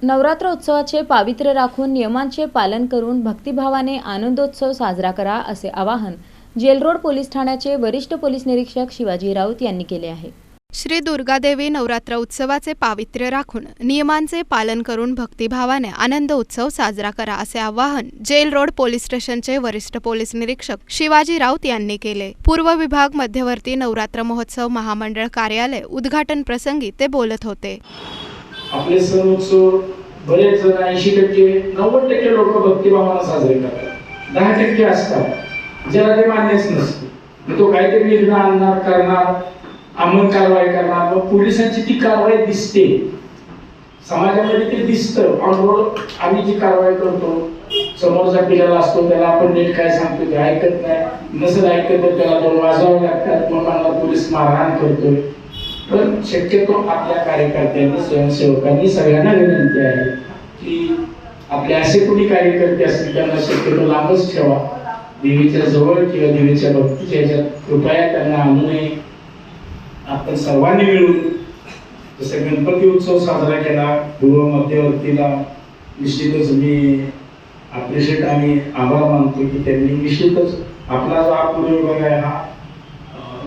नवरात्र उत्सवाचे पावित्र्य राखून नियमांचे पालन करून भक्तिभावाने आनंदोत्सव साजरा करा असे आवाहन जेलरोड पोलीस ठाण्याचे वरिष्ठ पोलीस निरीक्षक शिवाजी राऊत यांनी केले आहे। श्री दुर्गादेवी नवरात्र उत्सवाचे पावित्र्य राखून नियमांचे पालन करून भक्तिभावाने आनंद उत्सव साजरा करा असे आवाहन जेल रोड पोलीस स्टेशनचे वरिष्ठ पोलीस निरीक्षक शिवाजी राऊत यांनी केले। पूर्व विभाग मध्यवर्ती नवरात्र महोत्सव महामंडळ कार्यालय उद्घाटन प्रसंगी ते बोलत होते। आपले सण उत्सव बरेच जण 80% 90% लोक भक्तिभावाने साजरे करतात, 10% असतात ज्याला ते मान्यच नसते। तो काहीतरी विघ्न आणणार, करणार, अंमल कारवाई करणार, मग पोलिसांची ती कारवाई दिसते, समाजामध्ये ते दिसतं। ऑनरोड आम्ही जी कारवाई करतो, समोरचा पिल्याला असतो त्याला आपण नीट काय सांगतो ते ऐकत नाही, नसेल ऐकत तर त्याला दोन वाजवावे लागतात, मग पोलीस मारहाण करतोय। पण शक्यतो आपल्या कार्यकर्त्यांनी, स्वयंसेवकांनी सगळ्यांना विनंती आहे की आपले असे कोणी कार्यकर्ते असतील त्यांना शक्यतो लांबच ठेवा, देवीच्या जवळ किंवा देवीच्या भक्तीच्या ह्याच्यात कृपया त्यांना आणू नये। आपण सर्वांनी मिळून जसं गणपती उत्सव साजरा केला, पूर्व मध्यवर्तीला निश्चितच मी अप्रिशिएट आणि आभार मानतो की त्यांनी निश्चितच आपला जो हा पूर्व विभाग आहे हा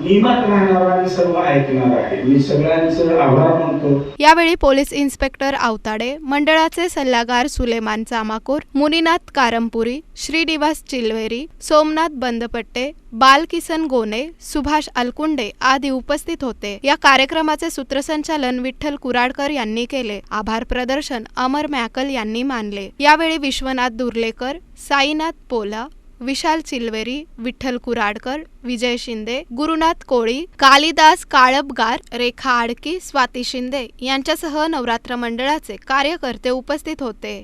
नियमात राहणारा आणि सर्व ऐकणार आहे। मी सगळ्यांचं आभार मानतो। यावेळी पोलीस इन्स्पेक्टर आवताडे, मंडळाचे सल्लागार सुलेमान चामाकोर, मुनीनाथ कारमपुरी, श्रीनिवास चिलवेरी, सोमनाथ बंदपट्टे, बालकिसन गोने, सुभाष अलकुंडे आदी उपस्थित होते। या कार्यक्रमाचे सूत्रसंचालन विठ्ठल कुराडकर यांनी केले। आभार प्रदर्शन अमर मॅकल यांनी मानले। यावेळी विश्वनाथ दुर्लेकर, साईनाथ पोला, विशाल चिलवेरी, विठ्ठल कुराडकर, विजय शिंदे, गुरुनाथ कोळी, कालिदास काळबगार, रेखा आडकी, स्वाती शिंदे यांच्यासह नवरात्र मंडळाचे कार्यकर्ते उपस्थित होते।